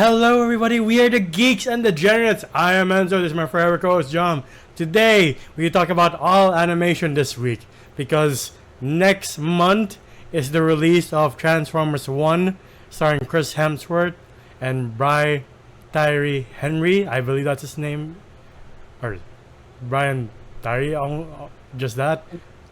Hello everybody, we are the Geeks and the Degenerates. I am Enzo, this is my forever co-host John. Today, we talk about all animation this week because next month is the release of Transformers 1 starring Chris Hemsworth and Tyree Henry. I believe that's his name. Or Brian Tyree, just that.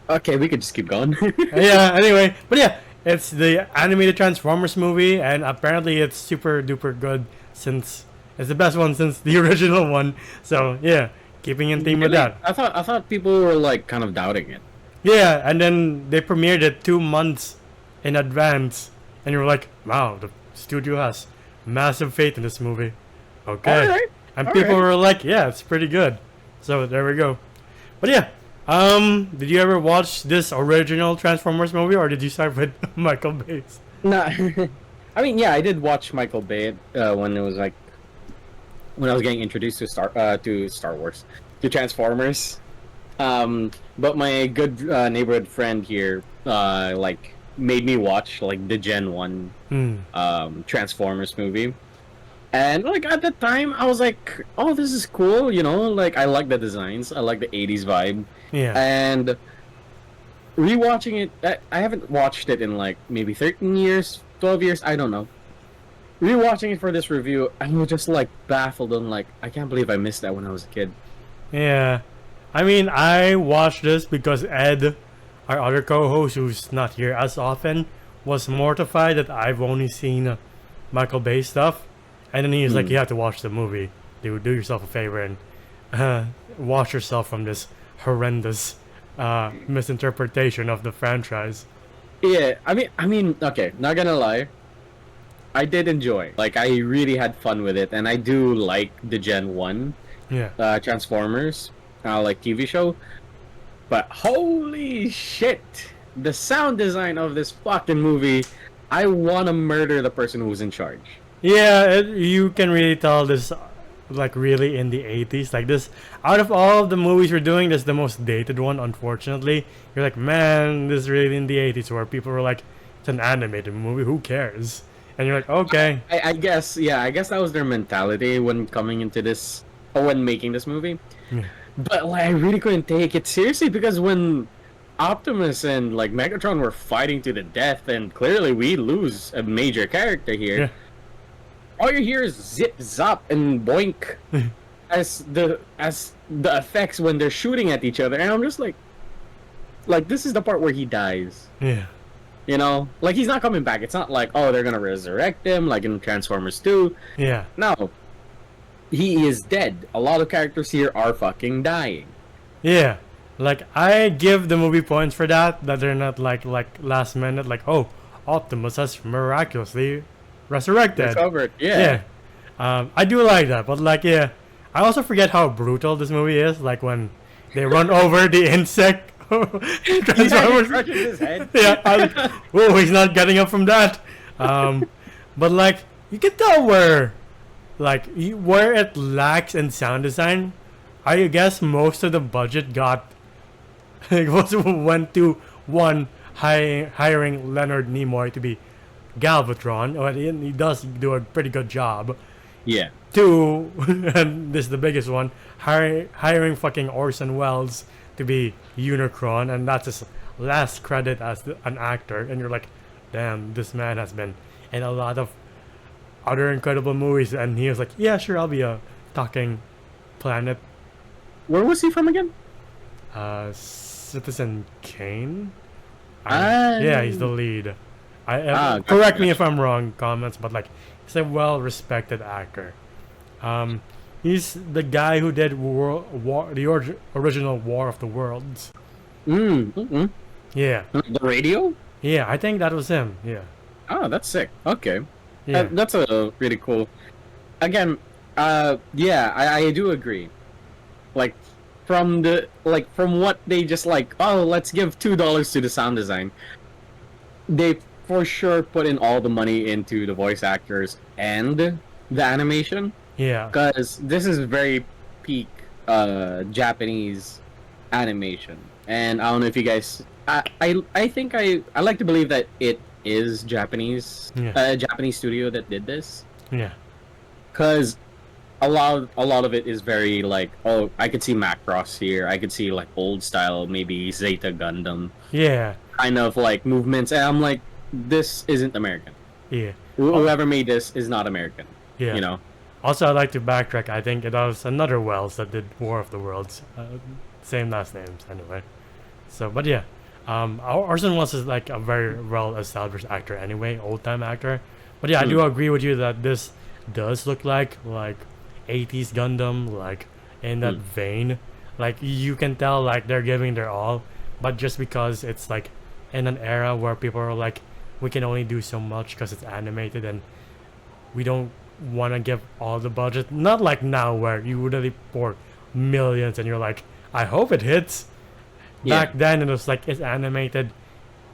Okay, we could just keep going. Yeah, anyway. But yeah, it's the animated Transformers movie, and apparently it's super duper good since it's the best one since the original one. So yeah, keeping in theme with Really? that. I thought people were like kind of doubting it. Yeah, and then they premiered it 2 months in advance, and you were like, wow, the studio has massive faith in this movie. Okay. All right. And all people right. were like, yeah, it's pretty good. So there we go. But yeah, did you ever watch this original Transformers movie, or did you start with Michael Bay's? No, I mean, yeah, I did watch Michael Bay when it was like when I was getting introduced to Star Wars, to Transformers. But my good neighborhood friend here like made me watch like the Gen 1 Transformers movie. And like at the time I was like, oh, this is cool, you know, like I like the designs, I like the 80s vibe. Yeah. And rewatching it, I haven't watched it in like maybe 13 years, 12 years, I don't know. Rewatching it for this review, I was just like baffled and like, I can't believe I missed that when I was a kid. Yeah. I mean, I watched this because Ed, our other co-host who's not here as often, was mortified that I've only seen Michael Bay stuff. And then he's like, you have to watch the movie. Do yourself a favor and wash yourself from this horrendous misinterpretation of the franchise. Yeah, I mean, okay, not gonna lie, I did enjoy. Like, I really had fun with it, and I do like the Gen 1 Transformers, like TV show. But holy shit, the sound design of this fucking movie, I wanna murder the person who's in charge. Yeah, you can really tell this, like, really in the 80s. Like, this, out of all of the movies we're doing, this is the most dated one, unfortunately. You're like, man, this is really in the 80s, where people were like, it's an animated movie, who cares? And you're like, okay. I guess, yeah, I guess that was their mentality when coming into this, or when making this movie. Yeah. But, like, I really couldn't take it seriously, because when Optimus and, like, Megatron were fighting to the death, and clearly we lose a major character here. Yeah. All you hear is zip, zop, and boink as the effects when they're shooting at each other, and I'm just like this is the part where he dies. Yeah. You know, like he's not coming back. It's not like, oh, they're gonna resurrect him like in Transformers 2. Yeah. No, he is dead. A lot of characters here are fucking dying. Yeah. Like, I give the movie points for that they're not like last minute, like, oh, Optimus has miraculously resurrected. Recovered. Yeah. I do like that, but like, yeah, I also forget how brutal this movie is. Like when they run over the insect. Transformers. Crushes his head. Yeah, I was like, oh, he's not getting up from that. But like, you can tell where it lacks in sound design. I guess most of the budget went to one hiring Leonard Nimoy to be Galvatron. Oh, and he does do a pretty good job. Yeah. 2, and this is the biggest one, hiring fucking Orson Welles to be Unicron, and that's his last credit as an actor. And you're like, damn, this man has been in a lot of other incredible movies. And he was like, yeah, sure, I'll be a talking planet. Where was he from again? Citizen Kane? Ah. Yeah, he's the lead. Gotcha, Correct me if I'm wrong, comments, but like, he's a well-respected actor. He's the guy who did the original War of the Worlds. Yeah. The radio? Yeah, I think that was him. Yeah. Oh, that's sick. Okay. Yeah. That's a really cool. Again, yeah, I do agree. Like, from what they just like, oh, let's give $2 to the sound design. They for sure put in all the money into the voice actors and the animation. Yeah. Because this is very peak Japanese animation. And I don't know if you guys... I think I like to believe that it is Japanese. Yeah. Japanese studio that did this. Yeah. because a lot of it is very like, oh, I could see Macross here. I could see like old style, maybe Zeta Gundam Yeah, kind of like movements, and I'm like, this isn't American. yeah, Whoever made this is not American. yeah. You know? Also, I'd like to backtrack. I think it was another Wells that did War of the Worlds. Same last names, anyway. So, but yeah, Orson Welles is like a very well-established actor anyway, old-time actor. But yeah, I do agree with you that this does look like 80s Gundam, like in that vein. Like you can tell, like they're giving their all, but just because it's like in an era where people are like, we can only do so much because it's animated, and we don't want to give all the budget. Not like now where you really pour millions and you're like, I hope it hits. Yeah. Back then it was like, it's animated,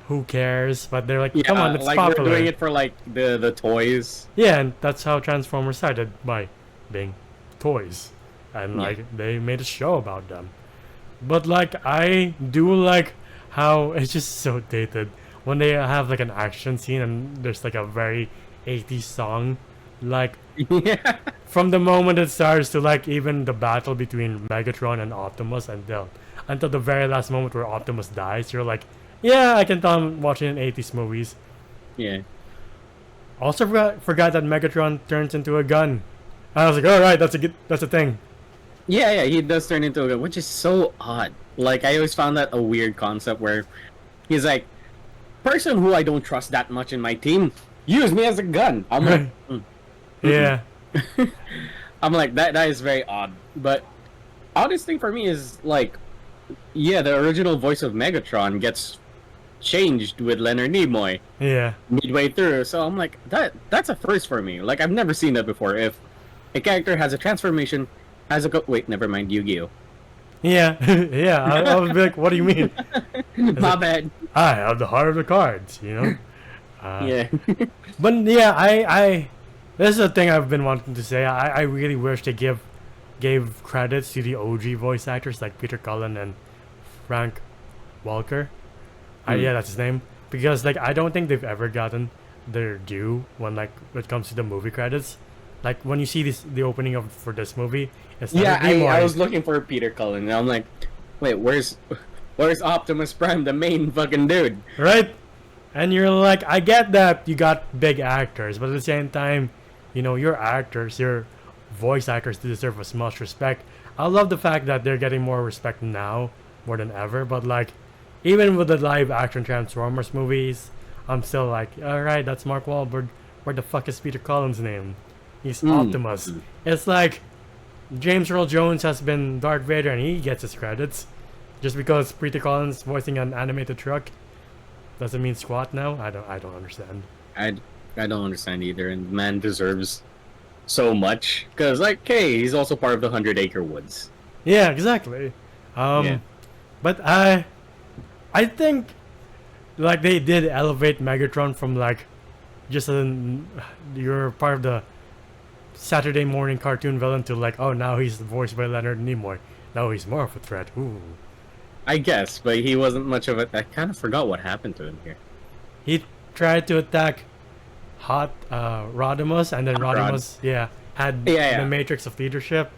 who cares? But they're like, Yeah, come on, it's like popular. they're doing it for like the toys. Yeah, and that's how Transformers started, by being toys. And Yeah. like they made a show about them. But like I do like how it's just so dated when they have like an action scene and there's like a very 80s song, like Yeah. from the moment it starts to like even the battle between Megatron and Optimus until the very last moment where Optimus dies, you're like, yeah, I can tell I'm watching an 80s movies. Yeah. Also forgot that Megatron turns into a gun. I was like, all right, that's a thing. Yeah, he does turn into a gun, which is so odd. Like, I always found that a weird concept where he's like, person who I don't trust that much in my team, use me as a gun. I'm like, Yeah, I'm like, that is very odd. But oddest thing for me is like, yeah, the original voice of Megatron gets changed with Leonard Nimoy yeah, midway through. So I'm like, that's a first for me. Like, I've never seen that before. If a character has a transformation, wait, never mind, Yu-Gi-Oh. yeah, yeah. I was like, what do you mean? My bad. I have the heart of the cards, you know. Yeah. But yeah, I this is a thing I've been wanting to say. I really wish they gave credits to the OG voice actors like Peter Cullen and Frank Welker. Yeah, that's his name. Because like I don't think they've ever gotten their due when it comes to the movie credits. Like when you see the opening for this movie, it's Yeah, Leonard Nimoy. I was looking for Peter Cullen, and I'm like, wait, where's Optimus Prime, the main fucking dude? Right? And you're like, I get that you got big actors, but at the same time, you know, your actors, your voice actors deserve as much respect. I love the fact that they're getting more respect now, more than ever, but like, even with the live action Transformers movies, I'm still like, alright, that's Mark Wahlberg. Where the fuck is Peter Cullen's name? He's Optimus. It's like, James Earl Jones has been Darth Vader and he gets his credits. Just because Peter Cullen's voicing an animated truck doesn't mean squat now. I don't understand. I don't understand either, and man deserves so much because, like, hey, he's also part of the 100 Acre Woods. Yeah, exactly. Yeah. But I think like they did elevate Megatron from like just you're part of the Saturday morning cartoon villain to like, oh, now he's voiced by Leonard Nimoy. Now he's more of a threat. Ooh. I guess, but he wasn't much of a. I kind of forgot what happened to him here. He tried to attack Rodimus, and then Rodimus, had the Matrix of Leadership.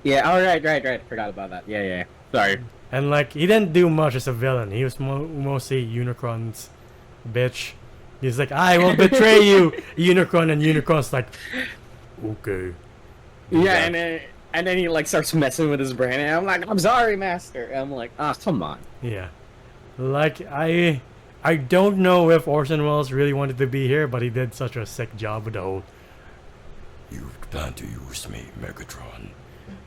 Yeah, all right. Forgot about that. Yeah. Sorry. And like, he didn't do much as a villain. He was mostly Unicron's bitch. He's like, I will betray you, Unicron, and Unicron's like, okay. Yeah, and then he like starts messing with his brain, and I'm like, I'm sorry, Master. And I'm like, come on. Yeah. Like, I don't know if Orson Welles really wanted to be here, but he did such a sick job with the whole, you plan to use me, Megatron.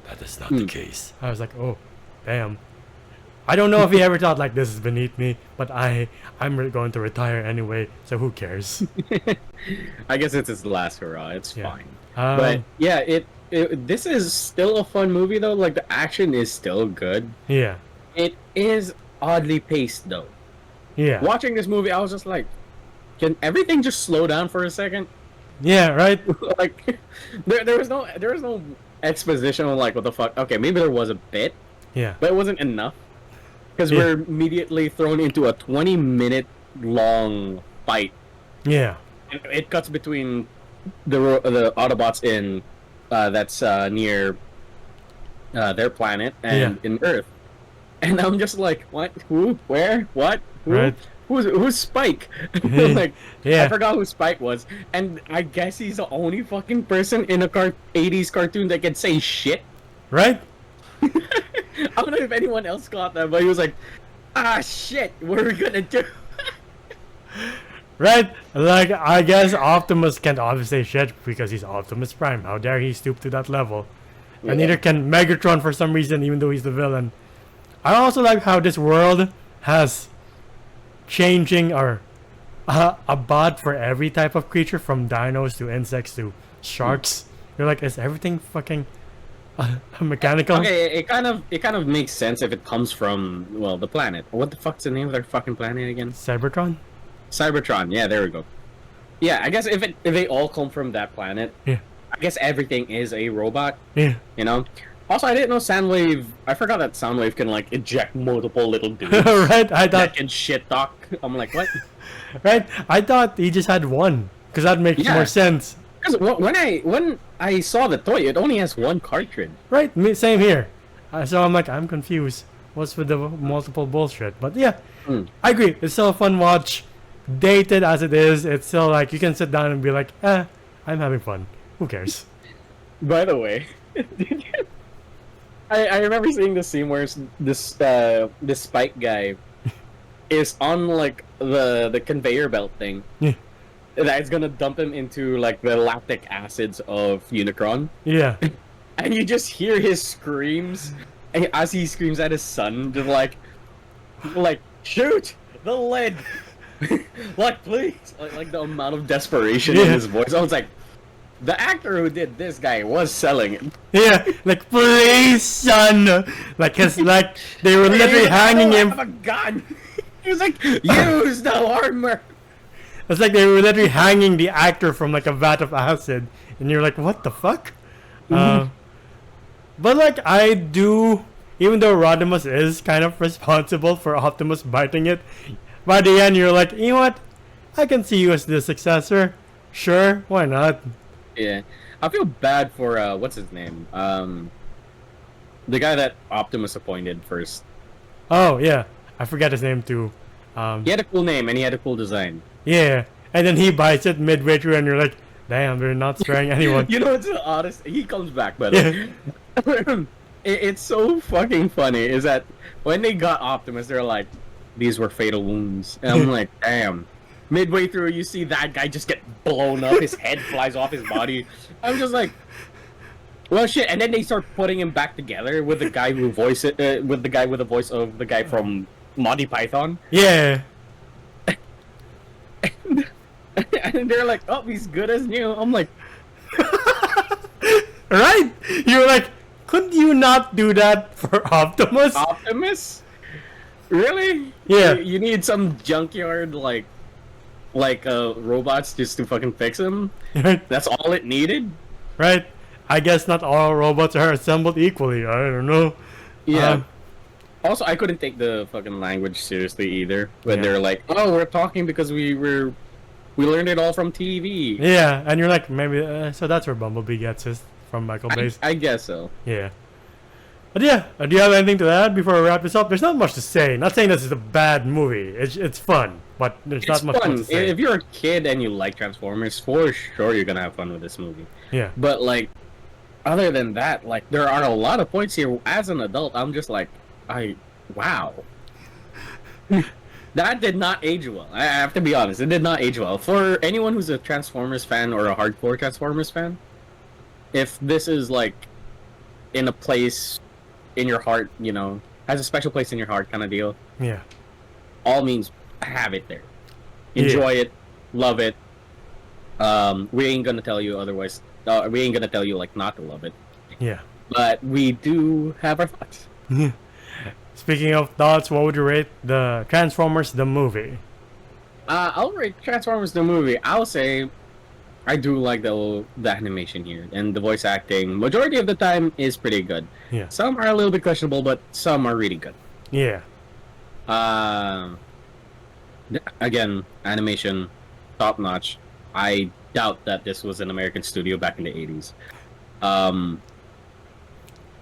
That is not the case. I was like, oh, damn. I don't know if he ever thought like, this is beneath me, but I'm going to retire anyway, so who cares? I guess it's his last hurrah. It's fine. But yeah, this is still a fun movie though. Like the action is still good. Yeah. It is oddly paced though. Yeah. Watching this movie, I was just like, can everything just slow down for a second? Yeah. Right. Like, there was no exposition on like what the fuck. Okay, maybe there was a bit. Yeah. But it wasn't enough. Because we're immediately thrown into a 20-minute long fight. Yeah. It cuts between the Autobots in that's near their planet and in Earth, and I'm just like, what? Who? Where? What? Who? Right. Who's Spike? Like, Yeah. I forgot who Spike was, and I guess he's the only fucking person in a 80s cartoon that can say shit. Right? I don't know if anyone else got that, but he was like, ah, shit, what are we gonna do? Right? Like, I guess Optimus can't obviously say shit because he's Optimus Prime. How dare he stoop to that level? And Yeah. neither can Megatron for some reason, even though he's the villain. I also like how this world has changing or a bot for every type of creature, from dinos to insects to sharks. You're like, is everything fucking mechanical? Okay, it kind of makes sense if it comes from, well, the planet. What the fuck's the name of their fucking planet again? Cybertron? Cybertron. Yeah, there we go. Yeah, I guess if they all come from that planet, Yeah. I guess everything is a robot. Yeah. You know. Also, I didn't know Soundwave. I forgot that Soundwave can like eject multiple little dudes. Right? I That thought. can shit talk. I'm like, what? Right? I thought he just had one. Because that makes Yeah. more sense. Because when I saw the toy, it only has one cartridge. Right? Same here. So I'm like, I'm confused. What's with the multiple bullshit? But yeah, I agree. It's still a fun watch. Dated as it is, it's still like, you can sit down and be like, I'm having fun. Who cares? By the way, I remember seeing the scene where this Spike guy is on like the conveyor belt thing. Yeah. That's gonna dump him into like the lactic acids of Unicron, Yeah. and you just hear his screams, and as he screams at his son, just like shoot the lid, like please, like the amount of desperation in Yeah. his voice. I was like, the actor who did this guy was selling it. Yeah. Like, please, son. Like, they were literally hanging I him. have a gun. He was like, use the armor. It's like they were literally hanging the actor from like a vat of acid, and you're like, what the fuck? But like, I do, even though Rodimus is kind of responsible for Optimus biting it, by the end you're like, you know what? I can see you as the successor. Sure, why not? Yeah, I feel bad for what's his name? The guy that Optimus appointed first. Oh yeah, I forgot his name too. He had a cool name and he had a cool design. Yeah, and then he bites it midway through, and you're like, damn, they're not sparing anyone. You know what's the oddest? He comes back, by the way. It's so fucking funny. Is that when they got Optimus, they're like, these were fatal wounds, and I'm like, damn. Midway through, you see that guy just get blown up. His head flies off his body. I'm just like, well, shit. And then they start putting him back together with the guy who voiced it, with the guy with the voice of the guy from Monty Python. Yeah. And they're like, oh, he's good as new. I'm like, Right? You're like, could you not do that for Optimus? Optimus? Really? Yeah. You need some junkyard like robots just to fucking fix him? Right? That's all it needed? Right? I guess not all robots are assembled equally. I don't know. Yeah. Also, I couldn't take the fucking language seriously either. When Yeah. they're like, "Oh, we're talking because we learned it all from TV." Yeah, and you're like, maybe, so that's where Bumblebee gets his from Michael Bay's. I guess so. Yeah. But yeah, do you have anything to add before we wrap this up? There's not much to say. Not saying this is a bad movie. It's fun, but there's It's not much more fun. to say. If you're a kid and you like Transformers, for sure you're gonna have fun with this movie. Yeah. But like, other than that, like, there are a lot of points here. As an adult, I'm just like, wow. That did not age well. I have to be honest. It did not age well. For anyone who's a Transformers fan or a hardcore Transformers fan, if this is like in a place in your heart, you know, has a special place in your heart kind of deal, Yeah. all means have it there. Enjoy it. Love it. We ain't gonna tell you otherwise. We ain't gonna tell you like not to love it. Yeah. But we do have our thoughts. Speaking of thoughts, what would you rate the Transformers the movie? I'll rate Transformers the movie. I'll say I do like the animation here and the voice acting. Majority of the time is pretty good. Yeah. Some are a little bit questionable, but some are really good. Yeah. Again, animation top notch. I doubt that this was an American studio back in the 80s. Um,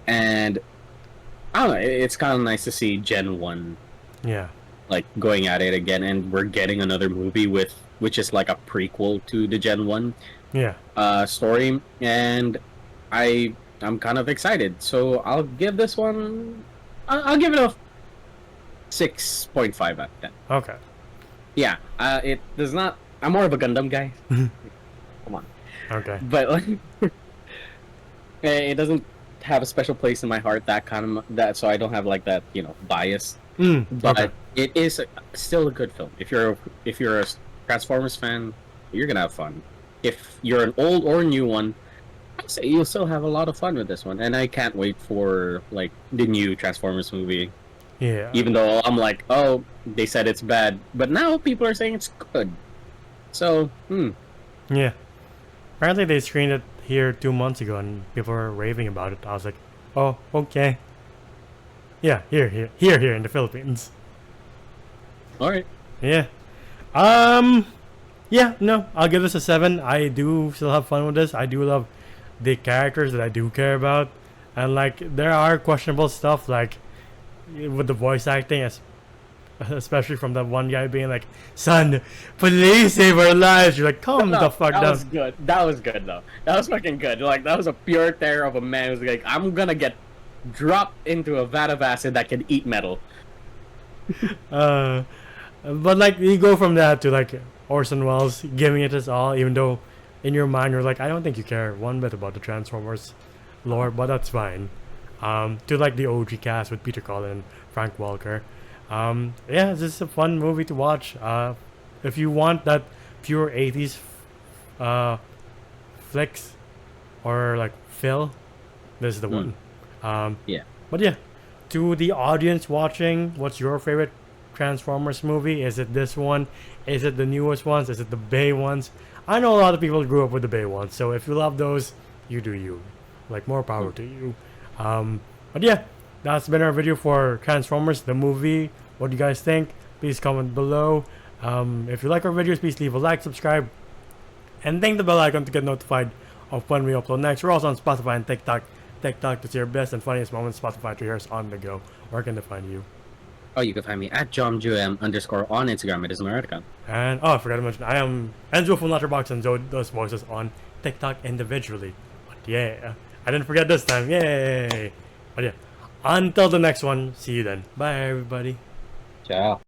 and I don't know. It's kind of nice to see Gen 1 Yeah. like going at it again, and we're getting another movie which is like a prequel to the Gen 1 Yeah. story, and I'm kind of excited. So I'll give this one. I'll give it a 6.5 out of 10. Okay. Yeah, it does not. I'm more of a Gundam guy. Come on, Okay. but like, it doesn't have a special place in my heart. That, so I don't have like that, bias. But Okay. it is still a good film. If you're a Transformers fan, you're gonna have fun. If you're an old or new one, I'd say you'll still have a lot of fun with this one. And I can't wait for like the new Transformers movie. Yeah. Even though I'm like, oh, they said it's bad, but now people are saying it's good. So, Yeah. Apparently they screened it here 2 months ago and people were raving about it. I was like, oh, okay. Yeah, here in the Philippines. all right. Yeah. Yeah, no, I'll give this a 7. I do still have fun with this. I do love the characters that I do care about. And like there are questionable stuff like with the voice acting, especially from that one guy being like, "Son, please save our lives." You're like, calm the fuck that down. was good. That was good though. That was fucking good. Like that was a pure terror of a man who's like, I'm gonna get dropped into a vat of acid that can eat metal. But like you go from that to like Orson Welles giving it his all, even though in your mind you're like, I don't think you care one bit about the Transformers lore, but that's fine. To like the OG cast with Peter Cullen and Frank Welker. Yeah, this is a fun movie to watch. If you want that pure 80s flicks or like Phil, this is the one. Yeah. But yeah, to the audience watching, what's your favorite Transformers movie? Is it this one? Is it the newest ones? Is it the Bay ones? I know a lot of people grew up with the Bay ones, so if you love those, you do you. Like, more power to you. But yeah, that's been our video for Transformers, the movie. What do you guys think? Please comment below. If you like our videos, please leave a like, subscribe, and ding the bell icon to get notified of when we upload next. We're also on Spotify and TikTok. TikTok to see your best and funniest moments. Spotify to hear us on the go. Where can they find you? Oh, you can find me at JohnJM_ on Instagram. It is my account. And I forgot to mention, I am Enzo from Letterboxd, and Zoe does voices on TikTok individually. But yeah, I didn't forget this time. Yay! But yeah, until the next one, see you then. Bye, everybody. Ciao.